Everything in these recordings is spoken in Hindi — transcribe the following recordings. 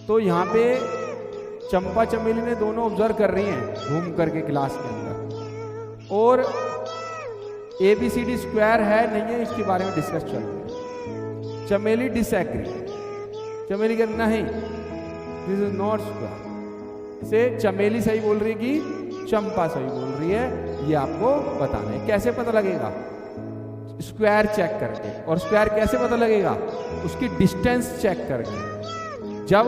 तो यहाँ पे चंपा चमेली ने दोनों ऑब्जर्व कर रही हैं घूम करके क्लास के अंदर, और ABCD स्क्वायर है नहीं है इसके बारे में डिस्कस चल रहा है। चमेली डिसएग्री, चमेली कह नहीं दिस इज नॉट स्क्वायर, से चमेली सही बोल रही है कि चंपा सही बोल रही है, ये आपको बताना है। कैसे पता लगेगा? स्क्वायर चेक करके। और स्क्वायर कैसे पता लगेगा? उसकी डिस्टेंस चेक करके। जब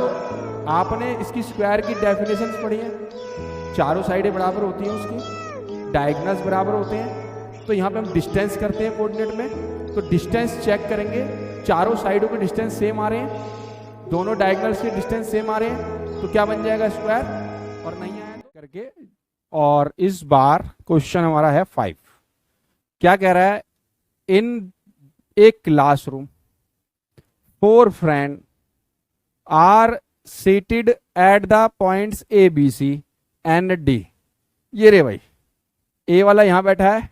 आपने इसकी स्क्वायर की डेफिनेशंस पढ़ी है, चारों साइडें बराबर होती हैं, उसकी डायगोनल्स बराबर होते हैं, तो यहाँ पे हम डिस्टेंस करते हैं कोऑर्डिनेट में, तो डिस्टेंस चेक करेंगे, चारों साइडों के डिस्टेंस सेम आ रहे हैं, दोनों डायगोनल्स के डिस्टेंस सेम आ रहे हैं, तो क्या बन जाएगा स्क्वायर, और नहीं आया तो करके। और इस बार क्वेश्चन हमारा है 5। क्या कह रहा है? In a classroom 4 friend are seated at the points A, B, C and D। ये रे भाई, A वाला यहां बैठा है,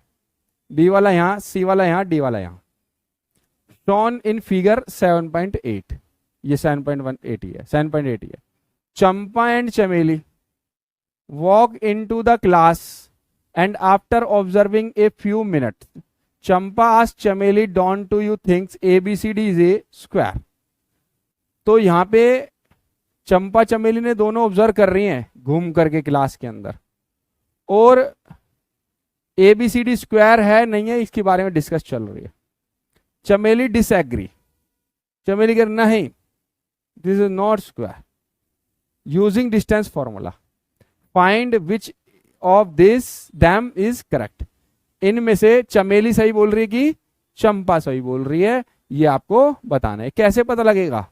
B वाला यहां, C वाला यहां, D वाला यहां। shown in figure 7.8, ये 7.18 है, 7.8 है। चंपा एंड चमेली walk into the class and after observing a few minutes Champa asked चमेली don't do you think ABCD is a square। तो यहां पे चंपा चमेली ने दोनों ऑब्जर्व कर रही हैं घूम करके क्लास के अंदर, और ABCD स्क्वायर है नहीं है इसके बारे में डिस्कस चल रही है। चमेली डिसएग्री, चमेली कह नहीं this is not square, using distance formula find which of this them is correct. इनमें से चमेली सही बोल रही है कि चंपा सही बोल रही है, ये आपको बताना है। कैसे पता लगेगा?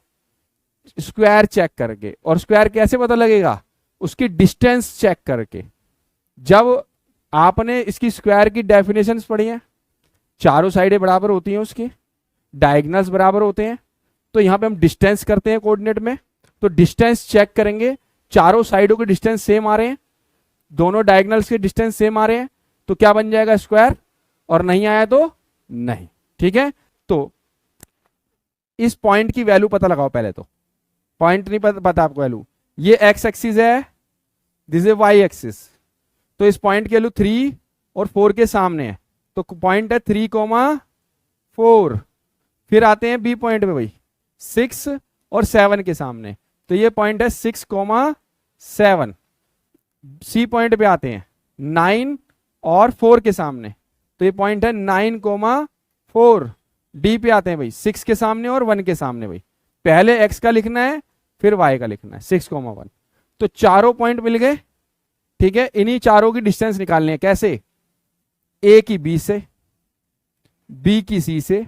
स्क्वायर चेक करके। और स्क्वायर कैसे पता लगेगा? उसकी डिस्टेंस चेक करके। जब आपने इसकी स्क्वायर की डेफिनेशंस पढ़ी हैं, चारों साइडें बराबर होती हैं, उसकी डायगोनल्स बराबर होते हैं, तो यहां पे हम डिस्टेंस करते हैं कोऑर्डिनेट में, तो डिस्टेंस चेक करेंगे, चारों साइडों के डिस्टेंस सेम आ रहे हैं, दोनों डायगोनल्स के डिस्टेंस सेम आ रहे हैं, तो क्या बन जाएगा स्क्वायर, और नहीं आया तो नहीं। ठीक है, तो इस पॉइंट की वैल्यू पता लगाओ पहले। तो पॉइंट नहीं पता आपको वैल्यू, ये एक्स एक्सिस है, दिस इज वाई एक्सिस, तो इस पॉइंट की वैल्यू 3 और 4 के सामने है, तो पॉइंट है 3,4। फिर आते हैं बी पॉइंट पे भाई 6 और 7 के सामने, तो ये पॉइंट है 6,7। सी पॉइंट पे आते हैं 9 और 4 के सामने, तो ये पॉइंट है 9,4। डी पे आते हैं भाई 6 के सामने और 1 के सामने। भाई पहले x का लिखना है फिर y का लिखना है, 6,1। तो चारों पॉइंट मिल गए। ठीक है, इन्हीं चारों की डिस्टेंस निकालनी है। कैसे? a की b से, b की c से,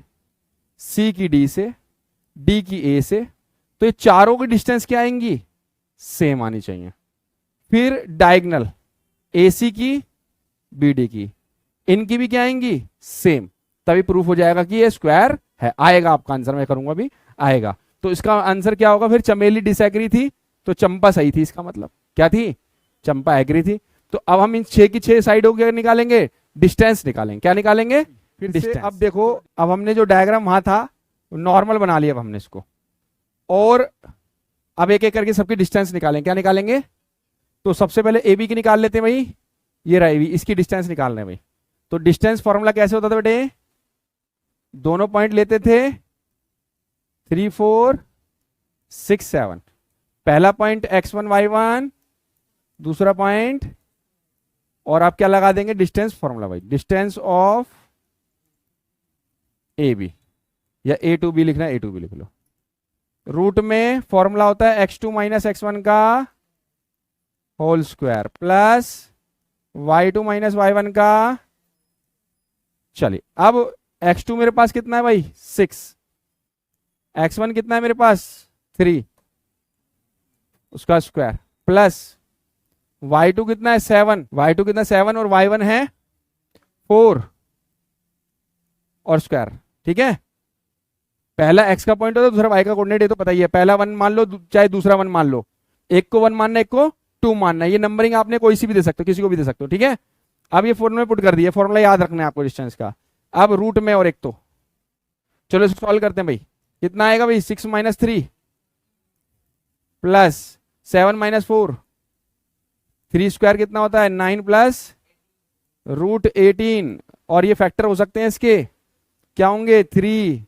c की d से, d की a से, तो ये चारों की डिस्टेंस क्या आएंगी? सेम आनी चाहिए। फिर डायगोनल AC की, BD की, इनकी भी क्या आएंगी? सेम, तभी प्रूफ हो जाएगा कि ये स्क्वायर है। आएगा आपका आंसर, मैं करूंगा अभी आएगा। तो इसका आंसर क्या होगा फिर? चमेली डिसएग्री थी तो चंपा सही थी, इसका मतलब क्या थी? चंपा एग्री थी। तो अब हम इन 6 की 6 साइडों के निकालेंगे, डिस्टेंस निकालेंगे। क्या निकालेंगे? फिर डिस्टेंस। अब देखो, अब हमने जो डायग्राम वहां था नॉर्मल बना लिया अब हमने इसको, और अब एक एक करके सबकी डिस्टेंस निकालेंगे। क्या निकालेंगे? तो सबसे पहले AB की निकाल लेते हैं भाई, ये रहा AB, इसकी डिस्टेंस निकाल रहे हैं भाई। तो डिस्टेंस फॉर्मूला कैसे होता था बेटे? दोनों पॉइंट लेते थे 3, 4, 6, 7। पहला पॉइंट x1 y1, दूसरा पॉइंट, और आप क्या लगा देंगे? डिस्टेंस फॉर्मूला भाई, डिस्टेंस ऑफ AB, या A to B लिखना है A to B लिख लो। रूट में फॉर्मूला होता है x2 माइनस x1 का whole square plus y2 minus y1 का। चलिए, अब x2 मेरे पास कितना है भाई? 6, x1 कितना है मेरे पास? 3, उसका स्क्वायर प्लस y2 कितना है? 7, y2 कितना? 7 और y1 है 4 और स्क्वायर। ठीक है, पहला x का पॉइंट होता है, दूसरा y का कोऑर्डिनेट, ये तो पता ही है। पहला 1 मान लो, चाहे दूसरा 1 मान लो, एक को 1 मानना, एक को 2 मानना। ये नंबरिंग आपने कोई सी भी दे सकते हो, किसी को भी दे सकते हो। ठीक है, अब ये फॉर्मूला में पुट कर दिया, फॉर्मूला याद रखना है आपको डिस्टेंस का। अब रूट में और एक तो, चलो इसको सॉल्व करते हैं भाई। कितना आएगा भाई? 6 माइनस 3, प्लस 7 - 4, 3 स्क्वायर कितना होता है 9 प्लस √18, और ये फैक्टर हो सकते हैं इसके, क्या होंगे 3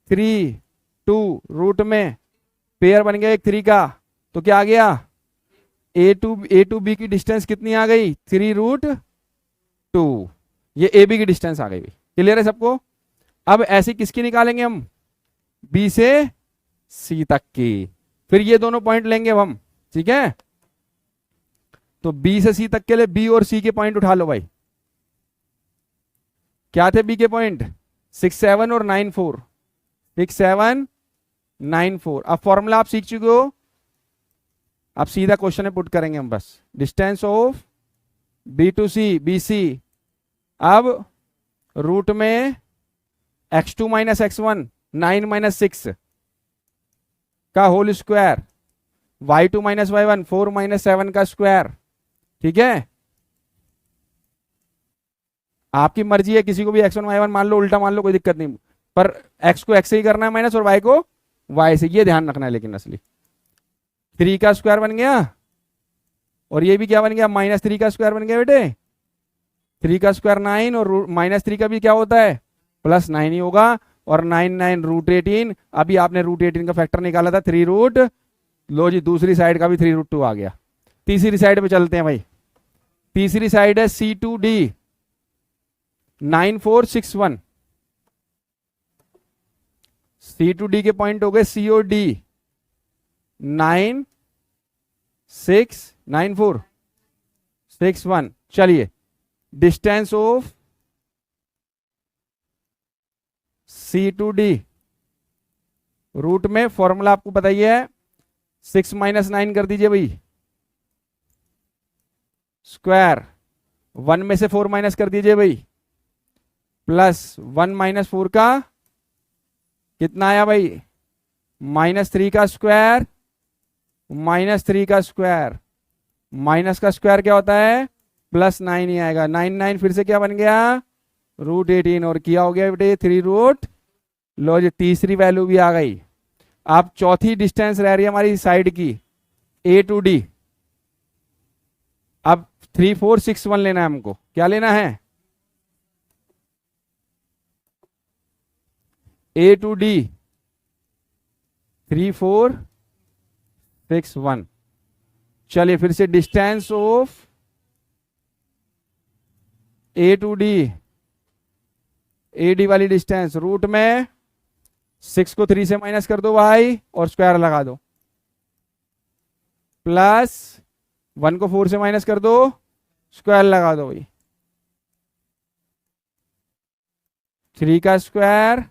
3 2, रूट में पेयर बन गया एक 3 का, तो क्या आ गया ए टू बी की डिस्टेंस कितनी आ गई 3√2, ये ए बी की डिस्टेंस आ गई। क्लियर है सबको? अब ऐसी किसकी निकालेंगे हम, बी से सी तक की, फिर ये दोनों पॉइंट लेंगे अब हम, ठीक है। तो बी से सी तक के लिए बी और सी के पॉइंट उठा लो भाई। क्या थे बी के पॉइंट 6 7 और 9 4, 6 7 9 4। अब फॉर्मूला आप सीख चुके हो, अब सीधा क्वेश्चन में पुट करेंगे हम बस। Distance of B to C B C, अब रूट में x2 - x1 9 - 6 का होल स्क्वायर, y2 - y1 4 - 7 का स्क्वायर, ठीक है। आपकी मर्जी है, किसी को भी x1 y1 मान लो, उल्टा मान लो, कोई दिक्कत नहीं, पर x को x से ही करना है माइनस और y को y से, ये ध्यान रखना है। लेकिन असली 3 का स्क्वायर बन गया, और ये भी क्या बन गया -3 का स्क्वायर बन गया बेटे, 3 का स्क्वायर 9 और -3 का भी क्या होता है +9 ही होगा, और 9 9 √18, अभी आपने √18 का फैक्टर निकाला था 3 लो जी, दूसरी साइड का भी 3√2 आ गया। तीसरी साइड पे चलते हैं भाई, तीसरी साइड है C2D 9 4 6 1, C2D के पॉइंट हो गए C और D 9 6 9 4 6 1। चलिए डिस्टेंस ऑफ C2D, रूट में फॉर्मूला आपको बताइए 6 - 9 कर दीजिए भाई, स्क्वायर 1 में से 4 माइनस कर दीजिए भाई, प्लस 1 - 4 का कितना आया भाई -3 का स्क्वायर, -3 का स्क्वायर, माइनस का स्क्वायर क्या होता है +9 ही आएगा, 9 9 फिर से क्या बन गया √18, और किया हो गया बेटे 3 लो जी, तीसरी वैल्यू भी आ गई। अब चौथी डिस्टेंस रह रही है हमारी साइड की A to D, अब 3 4 6 1 लेना है हमको, क्या लेना है A to D 3 4 6 1। चलिए फिर से distance of A to D, AD वाली डिस्टेंस, रूट में 6 को 3 से माइनस कर दो भाई और स्क्वायर लगा दो, प्लस 1 को 4 से माइनस कर दो, स्क्वायर लगा दो भाई, 3 का स्क्वायर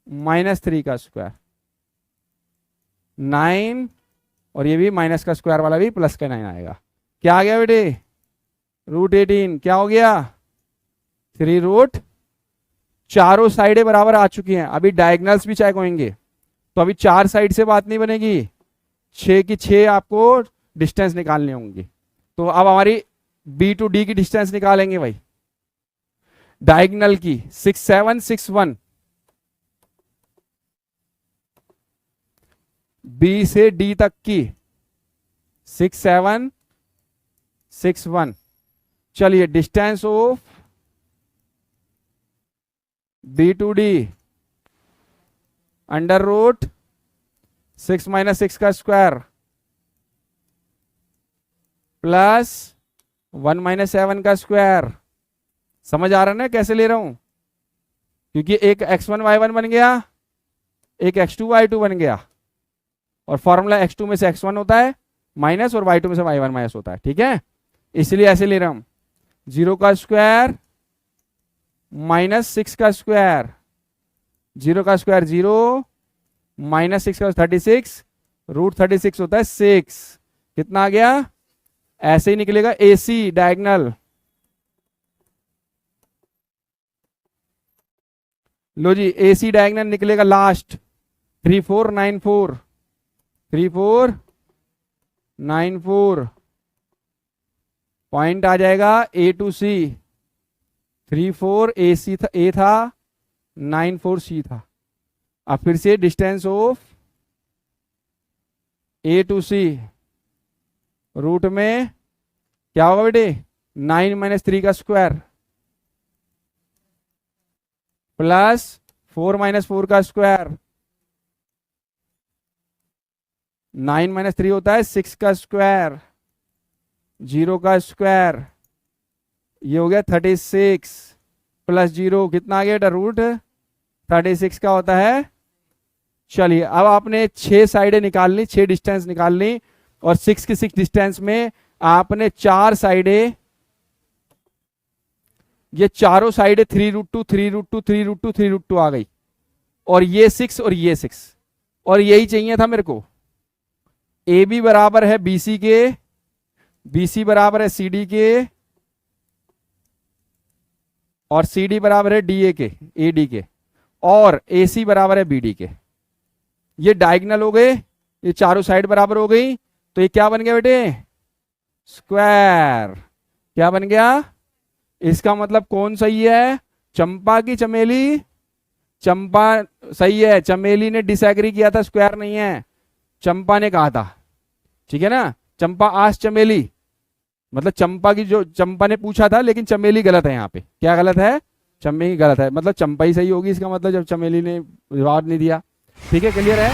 -3 का स्क्वायर 9, और ये भी माइनस का स्क्वायर वाला भी प्लस का 9 आएगा। क्या आ गया बेटे √18, क्या हो गया 3 चारों साइडें बराबर आ चुकी हैं, अभी डायगोनल्स भी चेक होंगे, तो अभी 4 साइड से बात नहीं बनेगी, 6 की 6 आपको डिस्टेंस निकालनी होंगी। तो अब हमारी B to D की डिस्टेंस निकालेंगे भाई, डायगोनल की 6 7 6 1, B से D तक की 6 7 6 1। चलिए distance of B to D √6 - 6 का स्क्वायर प्लस 1 - 7 का स्क्वायर। समझ आ रहा है ना कैसे ले रहा हूं, क्योंकि एक x1 y1 बन गया, एक x2 y2 बन गया, और फॉर्मूला x2 में से x1 होता है माइनस, और y2 में से y1 माइनस होता है, ठीक है, इसलिए ऐसे ले रहा हूं 0 का स्क्वायर -6 का स्क्वायर, 0 का स्क्वायर 0 -6 का 36, √36 होता है 6, कितना आ गया, ऐसे ही निकलेगा AC डायगोनल। लो जी AC डायगोनल निकलेगा लास्ट 3 4 9 4, 3 4 9 4, पॉइंट आ जाएगा A to C, 3 4 AC था, A था, 9 4 C था। अब फिर से distance of A to C root में क्या होगा बेटे 9 माइनस 3 का स्क्वायर प्लस 4 माइनस 4 का स्क्वायर 9 माइनस 3 होता है 6 का स्क्वायर 0 का स्क्वायर ये हो गया 36 प्लस 0 कितना आ गया बेटा रूट 36 का होता है। चलिए अब आपने 6 साइडें निकाल ली 6 डिस्टेंस निकाल ली और 6 की 6 डिस्टेंस में आपने 4 साइडें ये चारों साइडें 3√2 3√2 3√2 3√2 आ गई और ये 6 और ये 6 और यही चाहिए था मेरे को। ए बी बराबर है बीसी के बीसी बराबर है सीडी के और सीडी बराबर है डीए के एडी के और एसी बराबर है बीडी के। ये डायगोनल हो गए ये चारों साइड बराबर हो गई तो ये क्या बन गया बेटे स्क्वायर। क्या बन गया इसका मतलब कौन सही है चंपा की चमेली। चंपा सही है चमेली ने डिसएग्री किया था स्क्वायर नहीं है चंपा ने कहा था ठीक है ना। चंपा आस चमेली मतलब चंपा की जो चंपा ने पूछा था लेकिन चमेली गलत है यहाँ पे। क्या गलत है चमेली गलत है मतलब चंपा ही सही होगी इसका मतलब जब चमेली ने जवाब नहीं दिया। ठीक है क्लियर है।